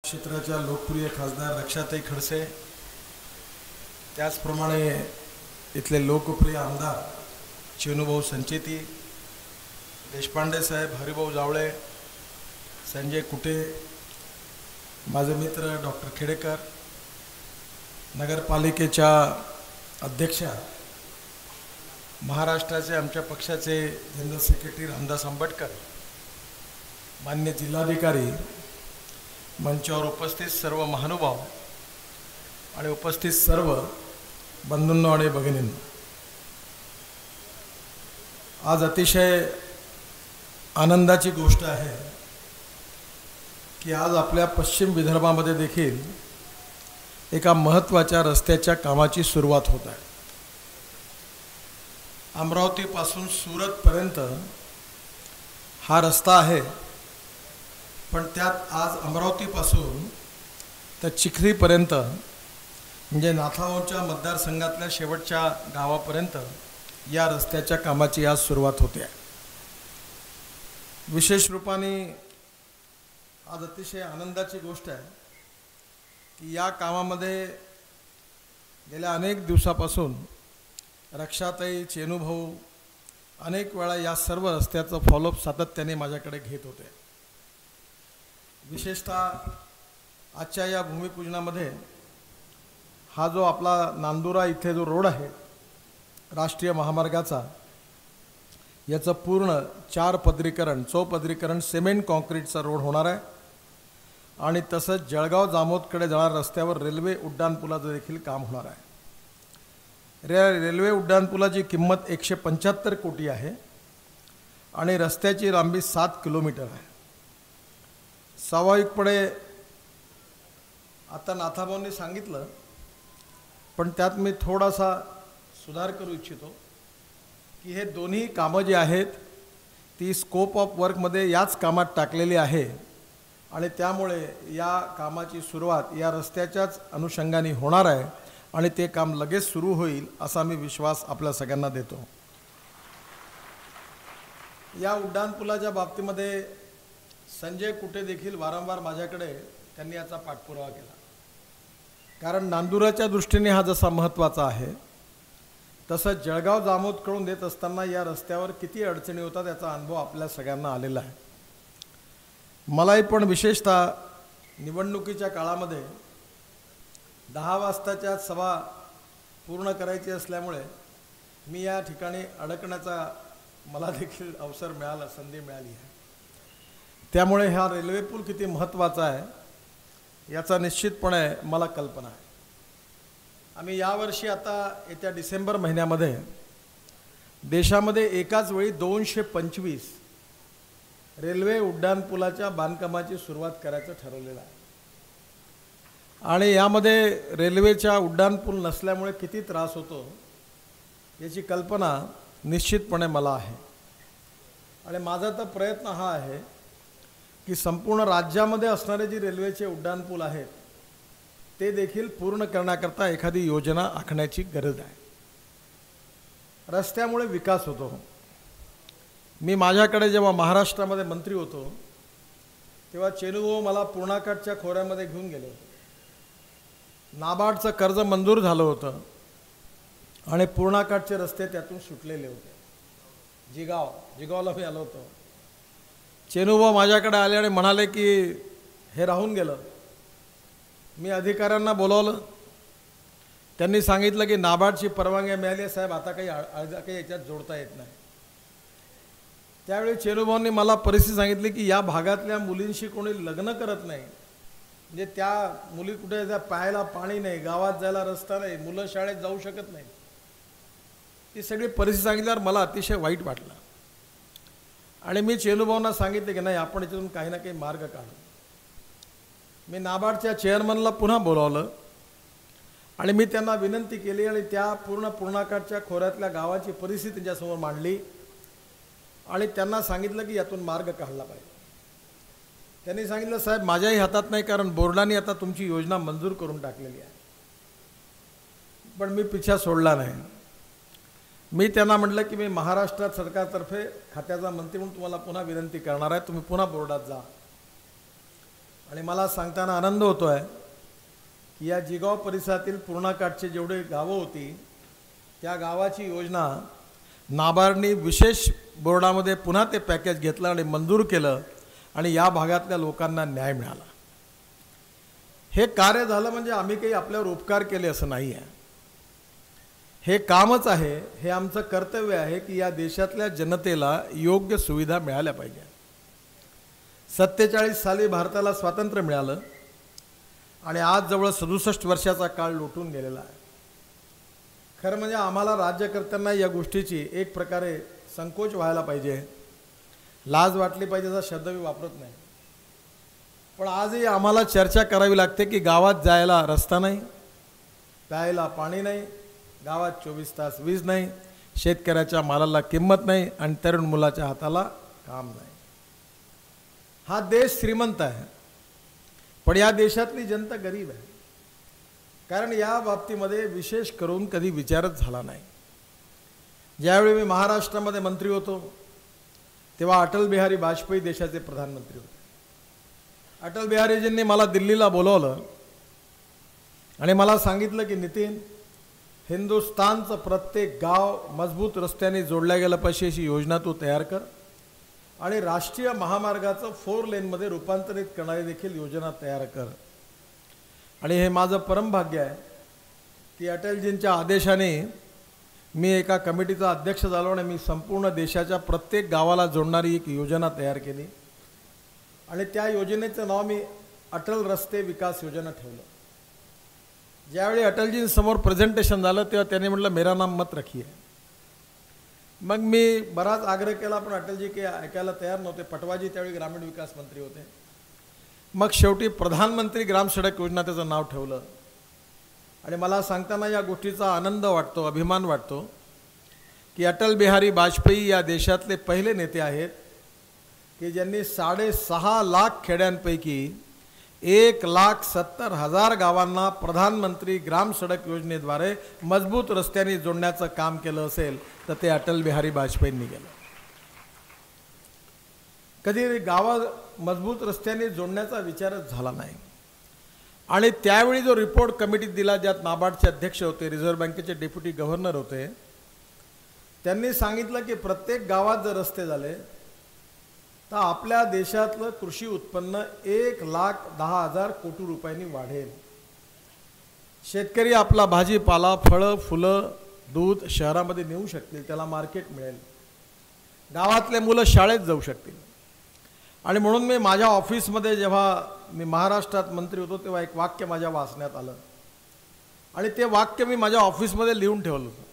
क्षेत्राच्या लोकप्रिय खासदार रक्षाताई खडसे, त्याचप्रमाणे इथले लोकप्रिय आमदार चेनूभाऊ संचेती, देशपांडे साहेब, हरिभाऊ जावळे, संजय कुटे, माझे मित्र डॉक्टर खेडेकर, नगरपालिकेच्या अध्यक्षा, महाराष्ट्राचे आमच्या पक्षाचे जनरल सेक्रेटरी रामदास आंबटकर, मान्य जिल्हाधिकारी, मंचावर उपस्थित सर्व महानुभाव आणि उपस्थित सर्व बंधूंनो आणि भगिनींनो, आज अतिशय आनंदाची गोष्ट आहे की आज आपल्या पश्चिम विदर्भामध्ये देखील एका महत्त्वाच्या रस्त्याच्या कामाची सुरुवात होत आहे। अमरावतीपासून सुरतपर्यंत हा रस्ता आहे, पण त्यात आज अमरावतीपासून तर चिखलीपर्यंत म्हणजे नाथाभाऊंच्या मतदारसंघातल्या शेवटच्या गावापर्यंत या रस्त्याच्या कामाची आज सुरुवात होते आहे। विशेष रूपाने आज अतिशय आनंदाची गोष्ट आहे की या कामामध्ये गेल्या अनेक दिवसापासून रक्षाताई, चेनूभाऊ अनेक वेळा या सर्व रस्त्याचं फॉलोअप सातत्याने माझ्याकडे घेत होते। विशेषतः आजच्या या भूमिपूजनामध्ये हा जो आपला नांदुरा इथे जो रोड आहे राष्ट्रीय महामार्गाचा, याचं पूर्ण 4 पदरीकरण, चौपदरीकरण सिमेंट कॉन्क्रीटचा रोड होणार आहे आणि तसंच जळगाव जामोदकडे जाणाऱ्या रस्त्यावर रेल्वे उड्डाणपुलाचं देखील काम होणार आहे। रेल्वे उड्डाणपुलाची किंमत 175 कोटी आहे आणि रस्त्याची लांबी 7 किलोमीटर आहे। स्वाभाविकपणे आता नाथाभाऊंनी सांगितलं, पण त्यात मी थोडासा सुधार करू इच्छितो की हे दोन्ही कामं जी आहेत ती स्कोप ऑफ वर्कमध्ये याच कामात टाकलेली आहे आणि त्यामुळे या कामाची सुरुवात या रस्त्याच्याच अनुषंगाने होणार आहे आणि ते काम लगेच सुरू होईल असा मी विश्वास आपल्या सगळ्यांना देतो। या उड्डाणपुलाच्या बाबतीमध्ये संजय कुटे देखील वारंवार माझ्याकडे त्यांनी याचा पाठपुरावा केला, कारण नांदुराच्या दृष्टीने हा जसा महत्त्वाचा आहे तसंच जळगाव जामोदकडून देत असताना या रस्त्यावर किती अडचणी होतात याचा अनुभव आपल्या सगळ्यांना आलेला आहे। मलाही पण विशेषतः निवडणुकीच्या काळामध्ये 10 वाजताच्या सभा पूर्ण करायची असल्यामुळे मी या ठिकाणी अडकण्याचा मला देखील अवसर मिळाला, संधी मिळाली आहे। त्यामुळे हा रेल्वे पूल किती महत्त्वाचा आहे याचा निश्चितपणे मला कल्पना आहे। आम्ही यावर्षी आता येत्या डिसेंबर महिन्यामध्ये देशामध्ये एकाच वेळी 225 रेल्वे उड्डाणपुलाच्या बांधकामाची सुरुवात करायचं ठरवलेलं आहे आणि यामध्ये रेल्वेच्या उड्डाणपूल नसल्यामुळे किती त्रास होतो याची कल्पना निश्चितपणे मला आहे आणि माझा तर प्रयत्न हा आहे की संपूर्ण राज्यामध्ये असणारे जे रेल्वेचे उड्डाणपूल आहेत ते देखील पूर्ण करण्याकरता एखादी योजना आखण्याची गरज आहे। रस्त्यामुळे विकास होतो। मी माझ्याकडे जेव्हा महाराष्ट्रामध्ये मंत्री होतो तेव्हा चेनूभाऊ मला पूर्णाकाठच्या खोऱ्यामध्ये घेऊन गेले होते। नाबार्डचं कर्ज मंजूर झालं होतं आणि पूर्णाकाठचे रस्ते त्यातून सुटलेले होते। जिगावला मी आलो होतो। चेनूभाऊ माझ्याकडे आले आणि म्हणाले की हे राहून गेलं। मी अधिकाऱ्यांना बोलावलं, त्यांनी सांगितलं की नाबार्डची परवानगी मिळाली आहे साहेब, आता काही याच्यात जोडता येत नाही। त्यावेळी चेनूभाऊंनी मला परिस्थिती सांगितली की या भागातल्या मुलींशी कोणी लग्न करत नाही, म्हणजे त्या मुली कुठे त्या प्यायला पाणी नाही, गावात जायला रस्ता नाही, मुलं शाळेत जाऊ शकत नाही। ती सगळी परिस्थिती सांगितल्यावर मला अतिशय वाईट वाटलं आणि मी चेनूभाऊंना सांगितले की नाही, आपण याच्यातून काही ना काही मार्ग काढू। मी नाबार्डच्या चेअरमनला पुन्हा बोलावलं आणि मी त्यांना विनंती केली आणि त्या पूर्णाकाठच्या खोऱ्यातल्या गावाची परिस्थिती त्यांच्यासमोर मांडली आणि त्यांना सांगितलं की यातून मार्ग काढला पाहिजे। त्यांनी सांगितलं साहेब माझ्याही हातात नाही, कारण बोर्डाने आता तुमची योजना मंजूर करून टाकलेली आहे। पण मी पिछा सोडला नाही। मी त्यांना म्हटलं की मी महाराष्ट्र सरकारतर्फे खात्याचा मंत्री म्हणून तुम्हाला पुन्हा विनंती करणार आहे, तुम्ही पुन्हा बोर्डात जा। आणि मला सांगताना आनंद होतो आहे की या जिगाव परिसरातील पूर्णाकाठचे जेवढे गावं होती त्या गावाची योजना नाबार्डने विशेष बोर्डामध्ये पुन्हा ते पॅकेज घेतलं आणि मंजूर केलं आणि या भागातल्या लोकांना न्याय मिळाला. हे कार्य झालं म्हणजे आम्ही काही आपल्यावर उपकार केले असं नाही आहे. हे कामच आहे, हे आमचं कर्तव्य आहे की या देशातल्या जनतेला योग्य सुविधा मिळाल्या पाहिजे. 47 साली भारताला स्वातंत्र्य मिळालं आणि आज जवळ 67 वर्षाचा काळ लोटून गेलेला आहे. खरं म्हणजे आम्हाला राज्यकर्त्यांना या गोष्टीची एक प्रकारे संकोच व्हायला पाहिजे, लाज वाटली पाहिजे असा शब्द मी वापरत नाही. पण आजही आम्हाला चर्चा करावी लागते की गावात जायला रस्ता नाही, प्यायला पाणी नाही, गावात 24 तास वीज नाही, शेतकऱ्याच्या मालाला किंमत नाही आणि तरुण मुलाच्या हाताला काम नाही. हा देश श्रीमंत आहे पण या देशातली जनता गरीब आहे. कारण या बाबतीमध्ये विशेष करून कधी विचारच झाला नाही. ज्यावेळी मी महाराष्ट्रामध्ये मंत्री होतो तेव्हा अटल बिहारी वाजपेयी देशाचे प्रधानमंत्री होते. अटल बिहारीजींनी मला दिल्लीला बोलवलं आणि मला सांगितलं की नितीन, हिंदुस्थानचं प्रत्येक गाव मजबूत रस्त्याने जोडल्या गेलं पाहिजे अशी योजना तू तयार कर आणि राष्ट्रीय महामार्गाचं 4 लेनमध्ये रूपांतरित करणारी देखील योजना तयार कर. आणि हे माझं परमभाग्य आहे की अटलजींच्या आदेशाने मी एका कमिटीचा अध्यक्ष झालो आणि मी संपूर्ण देशाच्या प्रत्येक गावाला जोडणारी एक योजना तयार केली आणि त्या योजनेचं नाव मी अटल रस्ते विकास योजना ठेवलं. ज्यावेळी अटलजींसमोर प्रेझेंटेशन झालं तेव्हा त्यांनी म्हटलं मेरा नाम मत रखिए. मग मी बराच आग्रह केला पण अटलजी काही ऐकायला तयार नव्हते. पटवाजी त्यावेळी ग्रामीण विकास मंत्री होते. मग शेवटी प्रधानमंत्री ग्राम सडक योजना त्याचं नाव ठेवलं. आणि मला सांगताना या गोष्टीचा आनंद वाटतो, अभिमान वाटतो की अटल बिहारी वाजपेयी या देशातले पहिले नेते आहेत की ज्यांनी 6.5 लाख खेड्यांपैकी 1,70,000 गावांना प्रधानमंत्री ग्राम सडक योजनेद्वारे मजबूत रस्त्यांनी जोडण्याचं काम केलं असेल तर ते अटल बिहारी वाजपेयींनी केलं. कधी गावं मजबूत रस्त्यांनी जोडण्याचा विचारच झाला नाही. आणि त्यावेळी जो रिपोर्ट कमिटीत दिला ज्यात नाबार्डचे अध्यक्ष होते, रिझर्व्ह बँकेचे डेप्युटी गव्हर्नर होते, त्यांनी सांगितलं की प्रत्येक गावात जर रस्ते झाले तर आपल्या देशातलं कृषी उत्पन्न 1,10,000 कोटी रुपयांनी वाढेल. शेतकरी आपला भाजीपाला, फळं, फुलं, दूध शहरामध्ये नेऊ शकतील, त्याला मार्केट मिळेल, गावातले मुलं शाळेत जाऊ शकतील. आणि म्हणून मी माझ्या ऑफिसमध्ये जेव्हा मी महाराष्ट्रात मंत्री होतो तेव्हा एक वाक्य माझ्या वाचण्यात आलं आणि ते वाक्य मी माझ्या ऑफिसमध्ये लिहून ठेवलं होतं.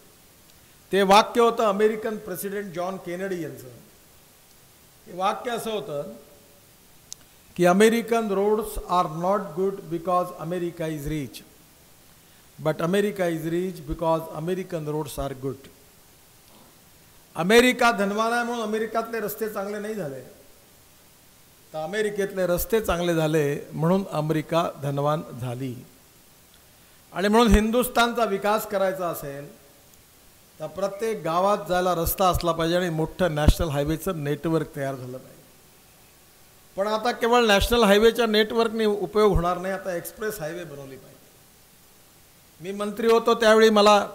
ते वाक्य होतं अमेरिकन प्रेसिडेंट जॉन केनेडी यांचं. हे वाक्य असं होतं की American roads are not good because America is rich, but America is rich because American roads are good. America धनवान आहे म्हणून अमेरिकातले रस्ते चांगले नाही झाले, तर अमेरिकेतले रस्ते चांगले झाले म्हणून अमेरिका धनवान झाली. आणि म्हणून हिंदुस्थानचा विकास करायचा असेल तर प्रत्येक गावात जायला रस्ता असला पाहिजे आणि मोठं नॅशनल हायवेचं नेटवर्क तयार झालं पाहिजे. पण आता केवळ नॅशनल हायवेच्या नेटवर्कने उपयोग होणार नाही, आता एक्सप्रेस हायवे बनवली पाहिजे. मी मंत्री होतो त्यावेळी मला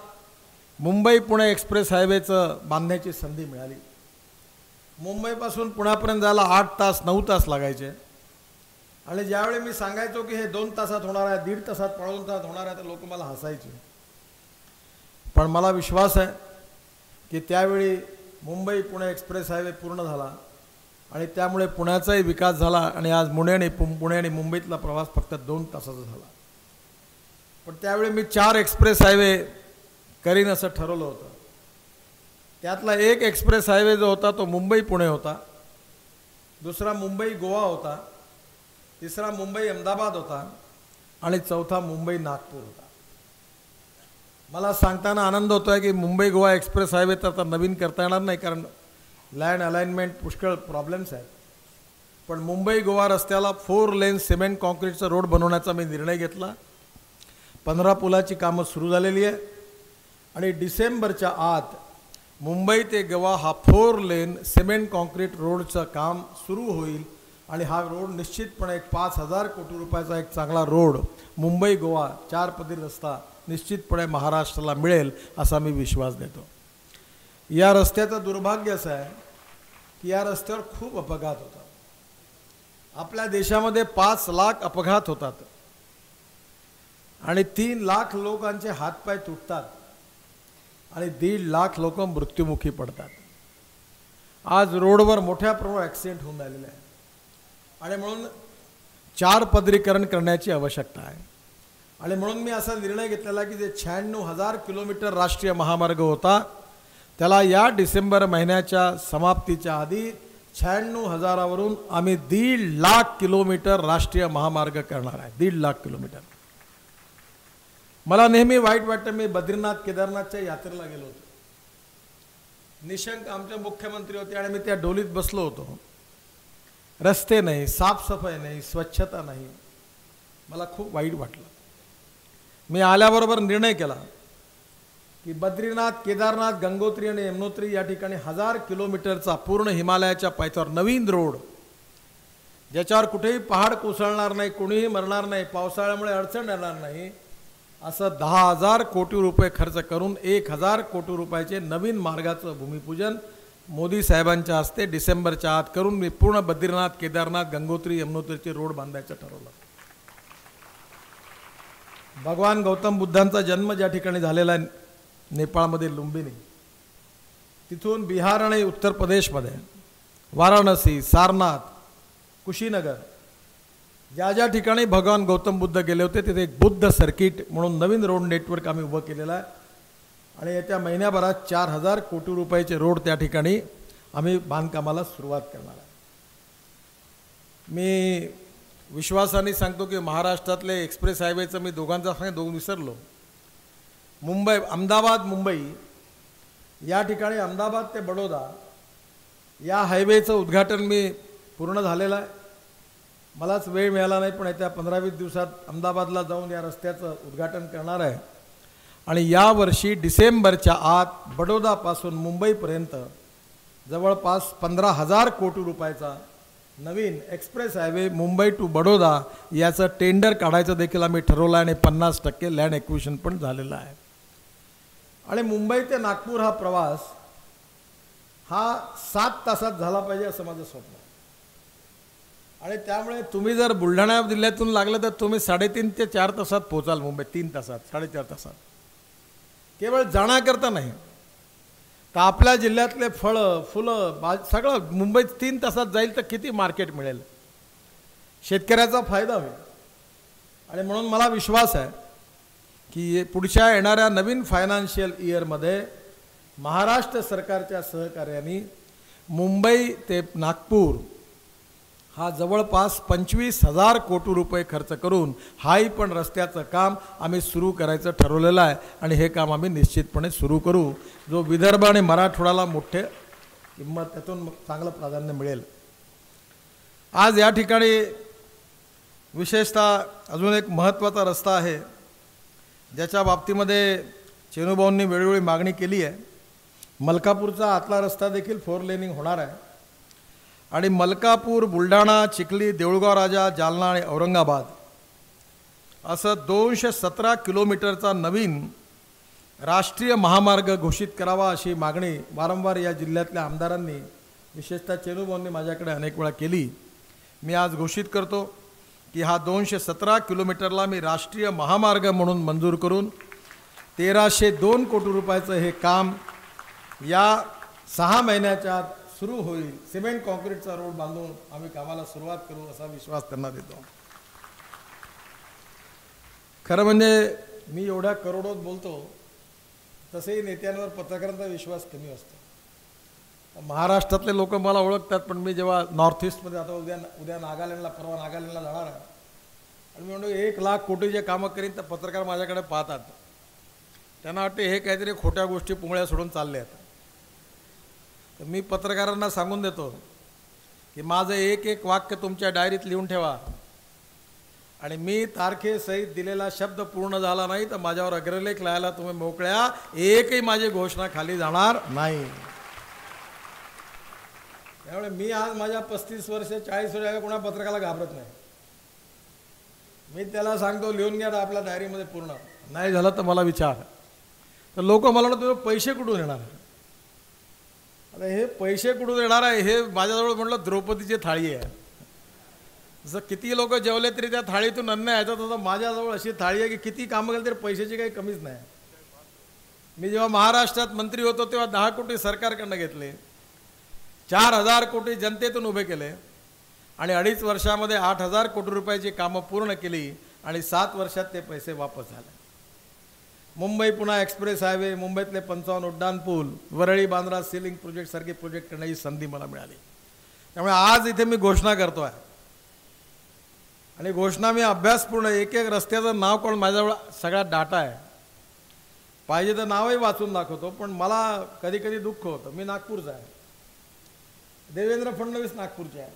मुंबई पुणे एक्सप्रेस हायवेचं बांधण्याची संधी मिळाली. मुंबईपासून पुण्यापर्यंत जायला 8 तास 9 तास लागायचे आणि ज्यावेळी मी सांगायचो की हे 2 तासात होणार आहे, 1.5 तासात 2 तासात होणार आहे, तर लोक मला हसायचे. पण मला विश्वास आहे की त्यावेळी मुंबई पुणे एक्सप्रेस हायवे पूर्ण झाला आणि त्यामुळे पुण्याचाही विकास झाला आणि आज पुणे आणि मुंबईतला प्रवास फक्त 2 तासाचा झाला. पण त्यावेळी मी 4 एक्सप्रेस हायवे करीन असं ठरवलं होतं. त्यातला एक एक्सप्रेस हायवे जो होता तो मुंबई पुणे होता, दुसरा मुंबई गोवा होता, तिसरा मुंबई अहमदाबाद होता आणि चौथा मुंबई नागपूर होता. मला सांगताना आनंद होतो आहे की मुंबई गोवा एक्सप्रेस हायवे तर आता नवीन करता येणार नाही कारण लँड अलाइनमेंट पुष्कळ प्रॉब्लेम्स आहेत. पण मुंबई गोवा रस्त्याला 4 लेन सिमेंट कॉन्क्रीटचा रोड बनवण्याचा मी निर्णय घेतला. 15 पुलाची कामं सुरू झालेली आहे आणि डिसेंबरच्या आत मुंबई ते गोवा हा 4 लेन सिमेंट कॉन्क्रीट रोडचं काम सुरू होईल आणि हा रोड निश्चितपणे एक 5,000 कोटी रुपयाचा एक चांगला रोड मुंबई गोवा 4 पदरी रस्ता निश्चितपणे महाराष्ट्राला मिळेल असा मी विश्वास देतो. या रस्त्याचं दुर्भाग्य असं आहे की या रस्त्यावर खूप अपघात होतात. आपल्या देशामध्ये 5 लाख अपघात होतात आणि 3 लाख लोकांचे हातपाय तुटतात आणि 1.5 लाख लोक मृत्युमुखी पडतात. आज रोडवर मोठ्या प्रमाणात ॲक्सिडेंट होऊन राहिलेले आहे आणि म्हणून 4 पदरीकरण करण्याची आवश्यकता आहे. आणि म्हणून मी असा निर्णय घेतलेला की जे 96,000 किलोमीटर राष्ट्रीय महामार्ग होता त्याला या डिसेंबर महिन्याच्या समाप्तीच्या आधी 96,000वरून आम्ही 1.5 लाख किलोमीटर राष्ट्रीय महामार्ग करणार आहे. 1.5 लाख किलोमीटर. मला नेहमी वाईट वाटतं, मी बद्रीनाथ केदारनाथच्या यात्रेला गेलो होतो. निशंक आमचे मुख्यमंत्री होते आणि मी त्या डोलीत बसलो होतो. रस्ते नाही, साफसफाई नाही, स्वच्छता नाही. मला खूप वाईट वाटलं. मी आल्याबरोबर निर्णय केला की बद्रीनाथ, केदारनाथ, गंगोत्री आणि यमुनोत्री या ठिकाणी 1000 किलोमीटरचा पूर्ण हिमालयाच्या पायथ्यावर नवीन रोड, ज्याच्यावर कुठेही पहाड कोसळणार नाही, कोणीही मरणार नाही, पावसाळ्यामुळे अडचण येणार नाही, असं 10,000 कोटी रुपये खर्च करून 1,000 कोटी रुपयाचे नवीन मार्गाचं भूमिपूजन मोदी साहेबांच्या हस्ते डिसेंबरच्या आत करून मी पूर्ण बद्रीनाथ, केदारनाथ, गंगोत्री, यमुनोत्रीचे रोड बांधायचं ठरवलं. भगवान गौतम बुद्धांचा जन्म ज्या ठिकाणी झालेला आहे नेपाळमध्ये लुंबिनी, तिथून बिहार आणि उत्तर प्रदेशमध्ये वाराणसी, सारनाथ, कुशीनगर ज्या ज्या ठिकाणी भगवान गौतम बुद्ध गेले होते तिथे एक बुद्ध सर्किट म्हणून नवीन रोड नेटवर्क आम्ही उभं केलेलं आहे आणि येत्या महिन्याभरात 4,000 कोटी रुपयाचे रोड त्या ठिकाणी आम्ही बांधकामाला सुरुवात करणार आहे. मी विश्वासाने सांगतो की महाराष्ट्रातले एक्सप्रेस हायवेचं मी दोघांचा दोन विसरलो. मुंबई, अहमदाबाद, मुंबई या ठिकाणी अहमदाबाद ते बडोदा या हायवेचं उद्घाटन मी पूर्ण झालेलं आहे. मलाच वेळ मिळाला नाही, पण येत्या 15-20 दिवसात अहमदाबादला जाऊन या रस्त्याचं उद्घाटन करणार आहे. आणि यावर्षी डिसेंबरच्या आत बडोदापासून मुंबईपर्यंत जवळपास 15,000 कोटी रुपयाचा नवीन express highway Mumbai to Baroda याचं टेंडर काढायचं देखील आम्ही ठरवलं आहे आणि 50% लँड एक्विजिशन पण झालेलं आहे. आणि मुंबई ते नागपूर हा प्रवास हा 7 तासात झाला पाहिजे असं माझं स्वप्न आहे. आणि त्यामुळे तुम्ही जर बुलढाणा जिल्ह्यातून लागलं तर तुम्ही 3.5 ते 4 तासात पोचाल मुंबईत. 3 तासात, 4.5 तासात. केवळ जाण्याकरता नाही, तर आपल्या जिल्ह्यातले फळं, फुलं, सगळं मुंबईत 3 तासात जाईल तर किती मार्केट मिळेल, शेतकऱ्याचा फायदा होईल. आणि म्हणून मला विश्वास आहे की पुढच्या येणाऱ्या नवीन फायनान्शियल इयरमध्ये महाराष्ट्र सरकारच्या सहकार्याने मुंबई ते नागपूर हा जवळपास 25,000 कोटी रुपये खर्च करून हाही पण रस्त्याचं काम आम्ही सुरू करायचं ठरवलेलं आहे. आणि हे काम आम्ही निश्चितपणे सुरू करू. जो विदर्भ आणि मराठवाड्याला मोठे किंमत, त्यातून चांगलं प्राधान्य मिळेल. आज या ठिकाणी विशेषतः अजून एक महत्त्वाचा रस्ता आहे ज्याच्या बाबतीमध्ये चेनुभाऊंनी वेळोवेळी मागणी केली आहे. मलकापूरचा आतला रस्ता देखील 4 लेनिंग होणार आहे. आणि मलकापूर, बुलढाणा, चिखली, देऊळगाव राजा, जालना आणि औरंगाबाद असं 217 किलोमीटरचा नवीन राष्ट्रीय महामार्ग घोषित करावा अशी मागणी वारंवार या जिल्ह्यातल्या आमदारांनी, विशेषतः चेनुभाऊंनी माझ्याकडे अनेक वेळा केली. मी आज घोषित करतो की हा 217 किलोमीटरला मी राष्ट्रीय महामार्ग म्हणून मंजूर करून 1,302 कोटी रुपयाचं हे काम या 6 महिन्याच्या आत सुरू होईल. सिमेंट कॉन्क्रीटचा रोड बांधून आम्ही कामाला सुरुवात करू असा विश्वास त्यांना देतो. खरं म्हणजे मी एवढ्या करोडोत बोलतो, तसेही नेत्यांवर पत्रकारांचा विश्वास कमी असतो. महाराष्ट्रातले लोक मला ओळखतात, पण मी जेव्हा नॉर्थ ईस्टमध्ये आता उद्या नागालँडला, परवा नागालँडला जाणार आहे आणि मी म्हणतो 1 लाख कोटीचे कामं करीन, तर पत्रकार माझ्याकडे पाहतात. त्यांना वाटते हे काहीतरी खोट्या गोष्टी पुंगळ्या सोडून चालले आहेत. तर मी पत्रकारांना सांगून देतो की माझं एक वाक्य तुमच्या डायरीत लिहून ठेवा आणि मी तारखेसहित दिलेला शब्द पूर्ण झाला नाही तर माझ्यावर अग्रलेख लिहायला तुम्ही मोकळ्या. एकही माझी घोषणा खाली जाणार नाही. त्यामुळे मी आज माझ्या 35 वर्ष 40 वर्षाच्या कोणा पत्रकाला घाबरत नाही. मी त्याला सांगतो लिहून घ्या आपल्या डायरीमध्ये पूर्ण, नाही झालं तर मला विचार. तर लोक मला म्हणतात तुझे पैसे कुठून येणार. आता हे पैसे कुठून येणार आहे हे माझ्याजवळ म्हटलं द्रौपदीची थाळी आहे. जसं किती लोक जेवले तरी त्या थाळीतून अन्न यायचं, तसं माझ्याजवळ अशी थाळी आहे की किती कामं केली तरी पैशाची काही कमीच नाही. मी जेव्हा महाराष्ट्रात मंत्री होतो तेव्हा 10 कोटी सरकारकडनं घेतले, 4000 कोटी जनतेतून उभे केले आणि 2.5 वर्षामध्ये 8000 कोटी रुपयाची कामं पूर्ण केली आणि 7 वर्षात ते पैसे वापस झाले. मुंबई पुणे एक्सप्रेस हायवे, मुंबईतले 55 उड्डाण पूल, वरळी बांद्रा सीलिंग प्रोजेक्ट सारखे प्रोजेक्ट करण्याची संधी मला मिळाली. त्यामुळे आज इथे मी घोषणा करतो आहे आणि घोषणा मी अभ्यासपूर्ण एक एक रस्त्याचं नाव कोण माझ्याजवळ सगळा डाटा आहे, पाहिजे तर नावही वाचून दाखवतो. पण मला कधी कधी दुःख होतं. मी नागपूरचा आहे, देवेंद्र फडणवीस नागपूरचे आहे.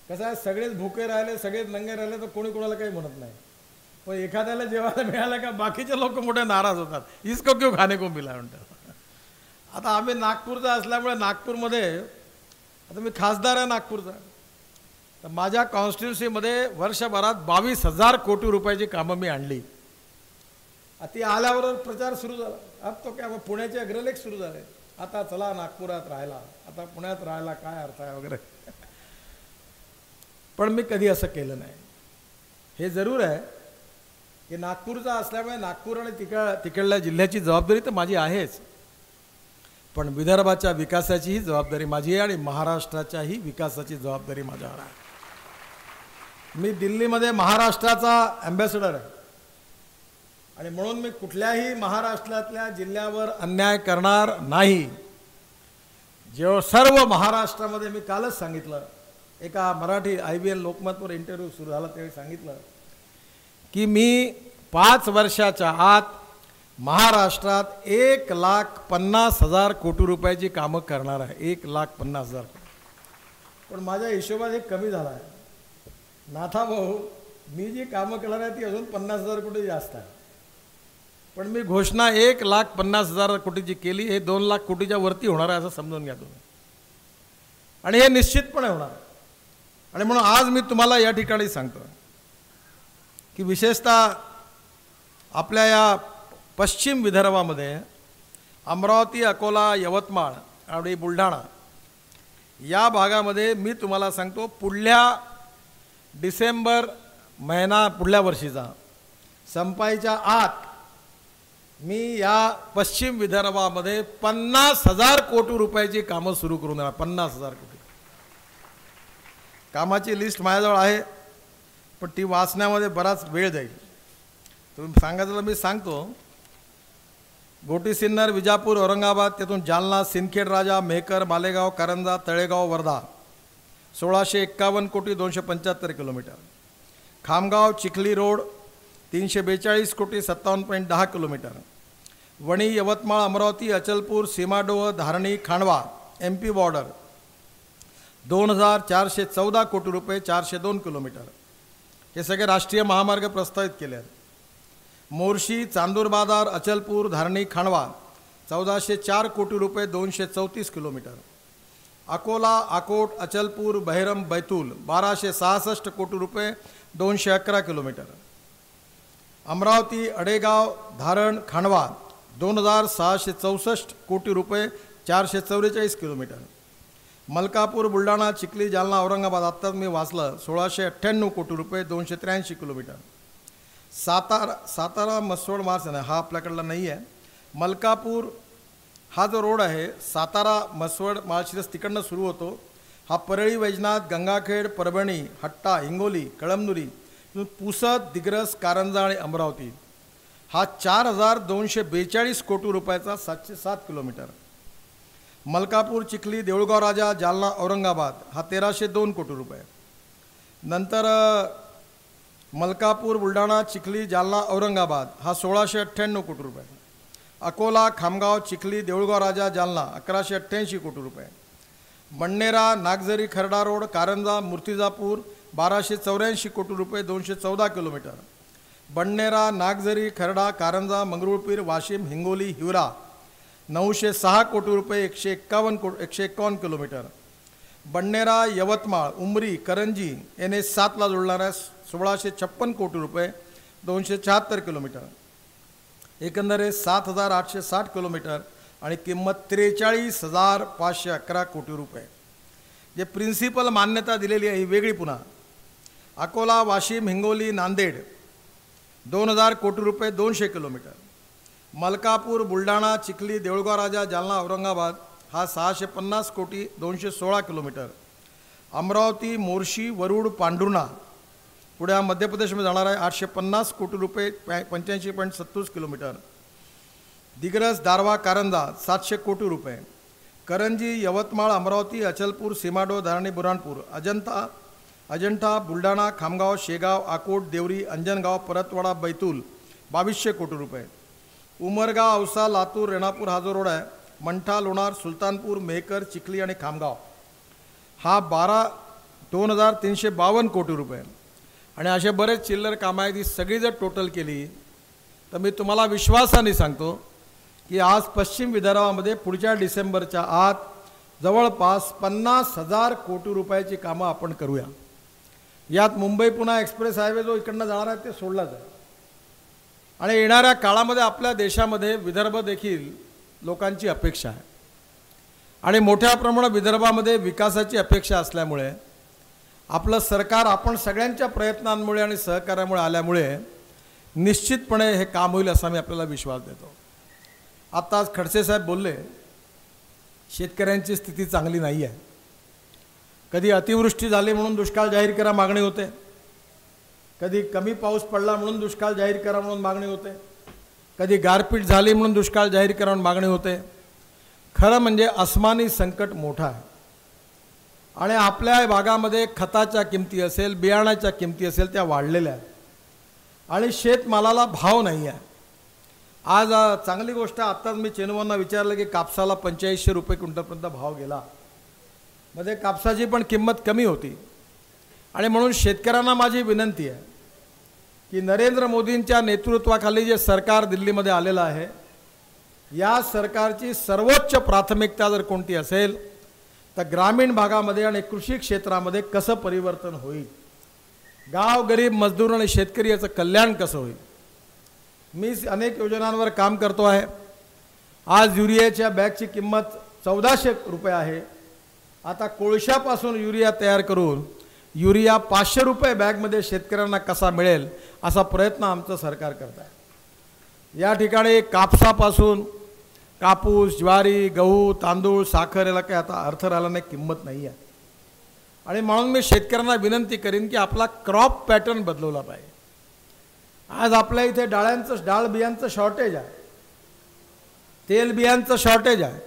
कसं आहे, सगळेच भुके राहिले, सगळेच नंगे राहिले तर कोणी कोणाला काही म्हणत नाही. पण एखाद्याला जेवायला मिळालं का बाकीचे लोक मोठे नाराज होतात, इसको क्यों खाने को मिला म्हणतात. आता आम्ही नागपूरचा असल्यामुळे नागपूरमध्ये, आता मी खासदार आहे नागपूरचा, तर माझ्या कॉन्स्टिट्युन्सीमध्ये वर्षभरात 22,000 कोटी रुपयाची कामं मी आणली. ती आल्यावर प्रचार सुरू झाला. अब तो काय, पुण्याचे अग्रलेख सुरू झाले, आता चला नागपुरात राहायला, आता पुण्यात राहायला काय अर्थ आहे वगैरे. पण मी कधी असं केलं नाही. हे जरूर आहे की नागपूरचा असल्यामुळे नागपूर आणि तिकडल्या जिल्ह्याची जबाबदारी तर माझी आहेच, पण विदर्भाच्या विकासाचीही जबाबदारी माझी आहे आणि महाराष्ट्राच्याही विकासाची जबाबदारी माझ्यावर आहे. मी दिल्लीमध्ये महाराष्ट्राचा ॲम्बॅसेडर आहे आणि म्हणून मी कुठल्याही महाराष्ट्रातल्या जिल्ह्यावर अन्याय करणार नाही. जेव्हा सर्व महाराष्ट्रामध्ये, मी कालच सांगितलं, एका मराठी IBN लोकमतवर इंटरव्ह्यू सुरू झाला त्यावेळी सांगितलं की मी 5 वर्षाच्या आत महाराष्ट्रात 1,50,000 कोटी रुपयाची कामं करणार आहे. 1,50,000 कोटी. पण माझ्या हिशोबात हे कमी झाला आहे. नाथा भाऊ, मी जी कामं करणार आहे ती अजून 50,000 कोटी जास्त आहे. पण मी घोषणा 1,50,000 कोटीची केली. हे 2 लाख कोटीच्या वरती होणार आहे असं समजून घ्या तुम्ही, आणि हे निश्चितपणे होणार. आणि म्हणून आज मी तुम्हाला या ठिकाणी सांगतो की विशेषतः आपल्या या पश्चिम विदर्भामध्ये अमरावती, अकोला, यवतमाळ आणि बुलढाणा या भागामध्ये मी तुम्हाला सांगतो, पुढल्या डिसेंबर महिना पुढल्या वर्षीचा संपायच्या आत मी या पश्चिम विदर्भामध्ये 50,000 कोटी रुपयाची कामं सुरू करून देणार. 50,000 कोटी कामाची लिस्ट माझ्याजवळ आहे, पण ती वाचण्यामध्ये बराच वेळ जाईल. तुम्ही सांगायचं मी सांगतो. गोटी सिन्नर, विजापूर, औरंगाबाद, त्यातून जालना, सिंदखेड राजा, मेहकर, मालेगाव, कारंजा, तळेगाव, वर्धा 1,651 कोटी 275 किलोमीटर. खामगाव, चिखली रोड 342 कोटी 57.10 kilometre. Wani, Yavatmal, Amravati, Achalpur, Semadoh, Dharni, Khandwa MP border 2,414 कोटी रुपये 402 किलोमीटर. हे सगळे राष्ट्रीय महामार्ग प्रस्तावित केले आहेत. मोर्शी, चांदूर बाजार, अचलपूर, धारणी, खांडवा 1,404 कोटी रुपये 234 किलोमीटर. अकोला, अकोट, अचलपूर, बहिरम, बैतूल 1,266 कोटी रुपये 211 किलोमीटर. अमरावती, अडेगाव, धारण, खांडवा 2,664 कोटी रुपये 444 किलोमीटर. मलकापूर, बुलढाणा, चिखली, जालना, औरंगाबाद आत्ताच मी वाचलं 1,698 कोटी रुपये 283 किलोमीटर. सातारा मसवड मार्च नाही, हा आपल्याकडला नाही आहे. मलकापूर हा जो रोड आहे सातारा मसवड माळशिरस तिकडनं सुरू होतो. हा परळी, वैजनाथ, गंगाखेड, परभणी, हट्टा, हिंगोली, कळमनुरी, पुसद, दिग्रस, कारंजा आणि अमरावती हा 4,242 कोटी रुपयाचा 707 किलोमीटर. मलकापूर, चिखली, देऊळगाव राजा, जालना, औरंगाबाद हा 1,302 कोटी रुपये. नंतर मलकापूर, बुलढाणा, चिखली, जालना, औरंगाबाद हा 1,698 कोटी रुपये. अकोला, खामगाव, चिखली, देऊळगाव राजा, जालना 1,188 कोटी रुपये. मण्णेरा, नागझरी, खर्डा रोड, कारंजा, मूर्तिजापूर 1,284 कोटी रुपये 214 किलोमीटर. बण्णेरा, नागझरी, खर्डा, कारंजा, मंगरुळपीर, वाशिम, हिंगोली, हिवरा 906 कोटी रुपये 151 किलोमीटर. बडनेरा, यवतमाळ, उमरी, करंजी NH7ला जोडणाऱ्या 1656 कोटी रुपये 276 किलोमीटर, एकंदरीत 7,860 किलोमीटर आणि किंमत 43,511 कोटी रुपये. जे प्रिन्सिपल मान्यता दिलेली आहे ही वेगळी. पुन्हा अकोला, वाशिम, हिंगोली, नांदेड 2,000 कोटी रुपये 200 किलोमीटर, मलकापूर, बुलढाणा, चिखली, देऊळगाव राजा, जालना, औरंगाबाद हा 650 कोटी 216 किलोमीटर, अमरावती, मोर्शी, वरुड, पांढुर्णा पुढे हा मध्य प्रदेशमध्ये जाणार आहे 850 कोटी रुपये 85.70 किलोमीटर, दिग्रस, दारवा, कारंजा 700 कोटी रुपये, करंजी, यवतमाळ, अमरावती, अचलपूर, सीमाडो, धारणी, बुराणपूर, अजंठा, बुलढाणा, खामगाव, शेगाव, अकोट, देवरी, अंजनगाव, परतवाडा, बैतूल 2200 कोटी रुपये, उमरगा, औसा, लातूर, रेणापूर हा जो रोड आहे, मंठा, लोणार, सुलतानपूर, मेहकर, चिखली आणि खामगाव हा 2,352 कोटी रुपये. आणि असे बरेच चिल्लर कामं आहेत. ही सगळी जर टोटल केली तर मी तुम्हाला विश्वासाने सांगतो की आज पश्चिम विदर्भामध्ये पुढच्या डिसेंबरच्या आत जवळपास 50,000 कोटी रुपयाची कामं आपण करूया. यात मुंबई पुणे एक्सप्रेस हायवे जो इकडनं जाणार आहे ते सोडला जाईल. आणि येणाऱ्या काळामध्ये आपल्या देशामध्ये विदर्भ देखील लोकांची अपेक्षा आहे आणि मोठ्या प्रमाणात विदर्भामध्ये विकासाची अपेक्षा असल्यामुळे आपलं सरकार आपण सगळ्यांच्या प्रयत्नांमुळे आणि सहकार्यामुळे आल्यामुळे निश्चितपणे हे काम होईल असा मी आपल्याला विश्वास देतो. आत्ताच खडसे साहेब बोलले शेतकऱ्यांची स्थिती चांगली नाही आहे. कधी अतिवृष्टी झाली म्हणून दुष्काळ जाहीर करा मागणी होते, कधी कमी पाऊस पडला म्हणून दुष्काळ जाहीर करा म्हणून मागणी होते, कधी गारपीट झाली म्हणून दुष्काळ जाहीर करा म्हणून मागणी होते. खरं म्हणजे अस्मानी संकट मोठं आहे आणि आपल्या भागामध्ये खताच्या किमती असेल, बियाणाच्या किमती असेल त्या वाढलेल्या आहेत आणि शेतमालाला भाव नाही आहे. आज चांगली गोष्ट आत्ताच मी चेनुवांना विचारलं की कापसाला 8500 रुपये क्विंटलपर्यंत भाव गेला. मध्ये कापसाची पण किंमत कमी होती आणि म्हणून शेतकऱ्यांना माझी विनंती आहे की नरेंद्र मोदींच्या नेतृत्वाखाली जे सरकार दिल्लीमध्ये आलेलं आहे या सरकारची सर्वोच्च प्राथमिकता जर कोणती असेल तर ग्रामीण भागामध्ये आणि कृषी क्षेत्रामध्ये कसं परिवर्तन होईल, गाव गरीब मजदूर आणि शेतकरी याचं कल्याण कसं होईल. मी अनेक योजनांवर काम करतो आहे. आज युरियाच्या बॅगची किंमत 1400 रुपये आहे. आता कोळशापासून युरिया तयार करून युरिया 500 रुपये बॅगमध्ये शेतकऱ्यांना कसा मिळेल असा प्रयत्न आमचं सरकार करत आहे. या ठिकाणी कापसापासून कापूस, ज्वारी, गहू, तांदूळ, साखर याला काही आता अर्थ राहिला नाही, किंमत नाही आहे. आणि म्हणून मी शेतकऱ्यांना विनंती करीन की आपला क्रॉप पॅटर्न बदलवला पाहिजे. आज आपल्या इथे डाळ बियांचं शॉर्टेज आहे, तेल बियांचं शॉर्टेज आहे.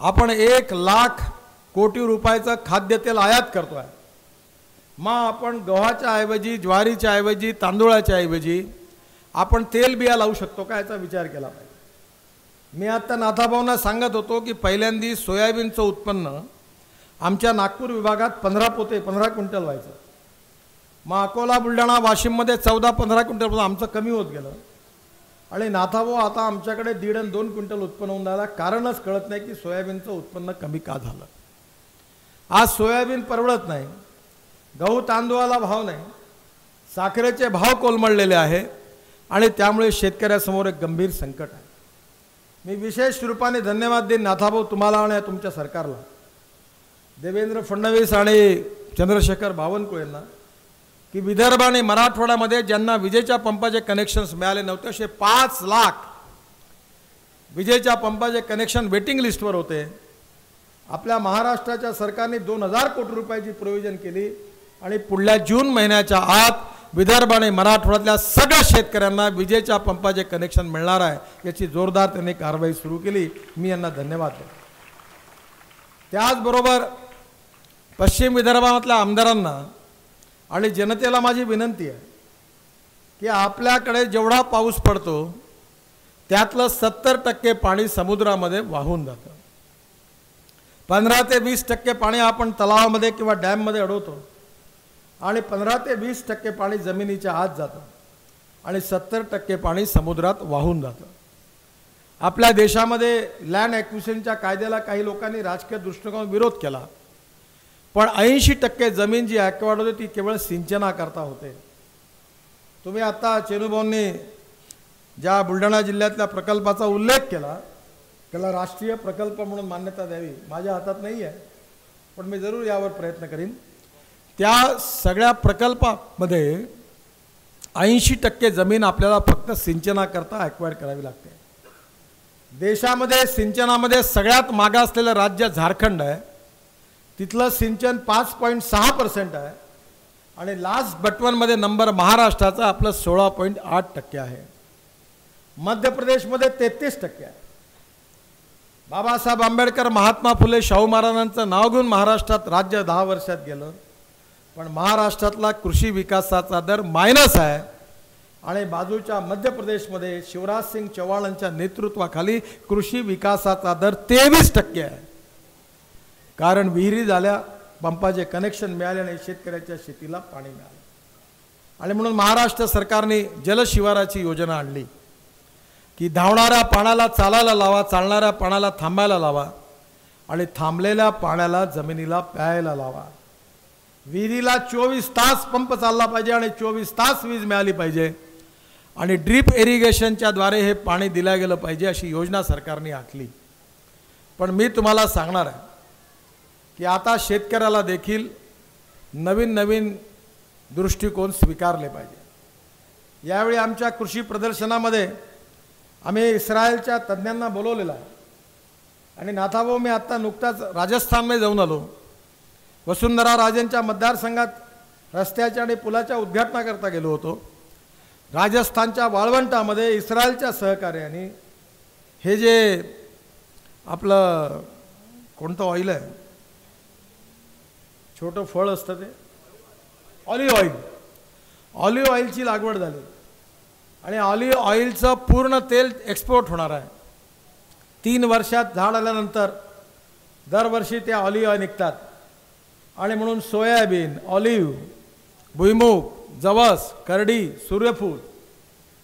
आपण 1,00,000 कोटी रुपयाचं खाद्यतेल आयात करतो आहे. मग आपण गव्हाच्या ऐवजी, ज्वारीच्या ऐवजी, तांदूळाच्या ऐवजी आपण तेल बिया लावू शकतो का याचा विचार केला पाहिजे. मी आता नाथाभाऊंना सांगत होतो की पहिल्यांदी सोयाबीनचं उत्पन्न आमच्या नागपूर विभागात 15 क्विंटल व्हायचं. मग अकोला, बुलढाणा, वाशिममध्ये 14-15 क्विंटल आमचं कमी होत गेलं आणि नाथाभाऊ आता आमच्याकडे 1.5 आणि 2 क्विंटल उत्पन्न होऊन राहिलं. कारणच कळत नाही की सोयाबीनचं उत्पन्न कमी का झालं. आज सोयाबीन परवडत नाही, गहू तांदूळाला भाव नाही, साखरेचे भाव कोलमडलेले आहे आणि त्यामुळे शेतकऱ्यासमोर एक गंभीर संकट आहे. मी विशेष रूपाने धन्यवाद देईन नाथाभाऊ तुम्हाला आणि तुमच्या सरकारला, देवेंद्र फडणवीस आणि चंद्रशेखर बावनकुळेंना की विदर्भ आणि मराठवाड्यामध्ये ज्यांना विजेच्या पंपाचे कनेक्शन्स मिळाले नव्हते असे 5 लाख विजेच्या पंपाचे कनेक्शन वेटिंग लिस्टवर होते. आपल्या महाराष्ट्राच्या सरकारने 2,000 कोटी रुपयाची प्रोव्हिजन केली आणि पुढल्या जून महिन्याच्या आत विदर्भ आणि मराठवाड्यातल्या सगळ्या शेतकऱ्यांना विजेच्या पंपाचे कनेक्शन मिळणार आहे. याची जोरदार त्यांनी कारवाई सुरू केली. मी यांना धन्यवाद देतो. त्याचबरोबर पश्चिम विदर्भातल्या आमदारांना आणि जनतेला माझी विनंती आहे की आपल्याकडे जेवढा पाऊस पडतो त्यातलं 70% पाणी समुद्रामध्ये वाहून जातं. 15 ते 20% पाणी आपण तलावामध्ये किंवा डॅममध्ये अडवतो आणि 15 ते 20% पाणी जमिनीच्या आत जातं आणि 70% पाणी समुद्रात वाहून जातं. आपल्या देशामध्ये लँड ॲक्विजिशनच्या कायद्याला काही लोकांनी राजकीय दृष्टिकोनातून विरोध केला पण 80% जमीन जी ॲक्वायर्ड होते ती केवळ सिंचनाकरता होते. तुम्ही आता चेनुभाऊंनी ज्या बुलढाणा जिल्ह्यातल्या प्रकल्पाचा उल्लेख केला, त्याला राष्ट्रीय प्रकल्प म्हणून मान्यता द्यावी, माझ्या हातात नाही आहे, पण मी जरूर यावर प्रयत्न करीन. त्या सगळ्या प्रकल्पामध्ये 80% जमीन आपल्याला फक्त सिंचनाकरता ॲक्वायर करावी लागते. देशामध्ये सिंचनामध्ये सगळ्यात मागे असलेलं राज्य झारखंड आहे, तिथलं सिंचन 5.6% आहे, आणि लास्ट बट वनमध्ये नंबर महाराष्ट्राचा आपलं 16.8% आहे. मध्य प्रदेशमध्ये 33% आहे. बाबासाहेब आंबेडकर, महात्मा फुले, शाहू महाराजांचं नाव घेऊन महाराष्ट्रात राज्य 10 वर्षात गेलं, पण महाराष्ट्रातला कृषी विकासाचा दर मायनस आहे. आणि बाजूच्या मध्य प्रदेशमध्ये शिवराज सिंग चौहानांच्या नेतृत्वाखाली कृषी विकासाचा दर 23% आहे. कारण विहिरी झाल्या, पंपाचे कनेक्शन मिळाले आणि शेतकऱ्याच्या शेतीला पाणी मिळालं. आणि म्हणून महाराष्ट्र सरकारने जलशिवाराची योजना आणली की धावणाऱ्या पाण्याला चालायला लावा, चालणाऱ्या पाण्याला थांबायला लावा, आणि थांबलेल्या पाण्याला जमिनीला प्यायला लावा. विहिरीला 24 तास पंप चालला पाहिजे आणि 24 तास वीज मिळाली पाहिजे, आणि ड्रीप इरिगेशनच्या द्वारे हे पाणी दिलं गेलं पाहिजे, अशी योजना सरकारने आखली. पण मी तुम्हाला सांगणार आहे की आता शेतकऱ्याला देखील नवीन नवीन दृष्टिकोन स्वीकारले पाहिजे. यावेळी आमच्या कृषी प्रदर्शनामध्ये आम्ही इस्रायलच्या तज्ज्ञांना बोलवलेलं आहे. आणि नाथाभाऊ, मी आत्ता नुकताच राजस्थानमध्ये जाऊन आलो. वसुंधरा राजेंच्या मतदारसंघात रस्त्याच्या आणि पुलाच्या उद्घाटनाकरता गेलो होतो. राजस्थानच्या वाळवंटामध्ये इस्रायलच्या सहकार्याने हे जे आपलं कोणतं ऑइल आहे, छोटं फळ असतं ते ऑलिव्ह ऑइलची लागवड झाली, आणि ऑलिव्ह ऑइलचं पूर्ण तेल एक्सपोर्ट होणार आहे. 3 वर्षात झाड आल्यानंतर दरवर्षी ते ऑलिव्ह ऑइल निघतात. आणि म्हणून सोयाबीन, ऑलिव्ह, भुईमूग, जवस, करडी, सूर्यफूल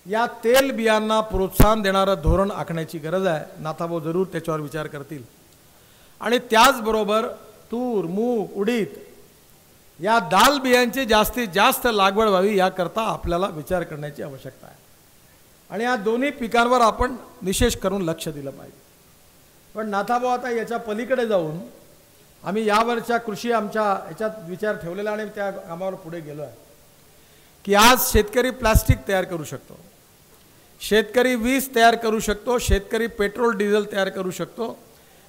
या तेल बियांना प्रोत्साहन देणारं धोरण आखण्याची गरज आहे. नाथाभाऊ जरूर त्याच्यावर विचार करतील. आणि त्याचबरोबर तूर, मूग, उडीद या दाल बियांची जास्तीत जास्त लागवड व्हावी याकरता आपल्याला विचार करण्याची आवश्यकता आहे. आणि या दोन्ही पिकांवर आपण विशेष करून लक्ष दिलं पाहिजे. पण नाथाभाऊ, आता याच्या पलीकडे जाऊन आम्ही यावरच्या कृषी आमच्या याच्यात विचार ठेवलेला आणि त्या कामावर पुढे गेलो आहे की आज शेतकरी प्लास्टिक तयार करू शकतो, शेतकरी वीज तयार करू शकतो, शेतकरी पेट्रोल डिझेल तयार करू शकतो,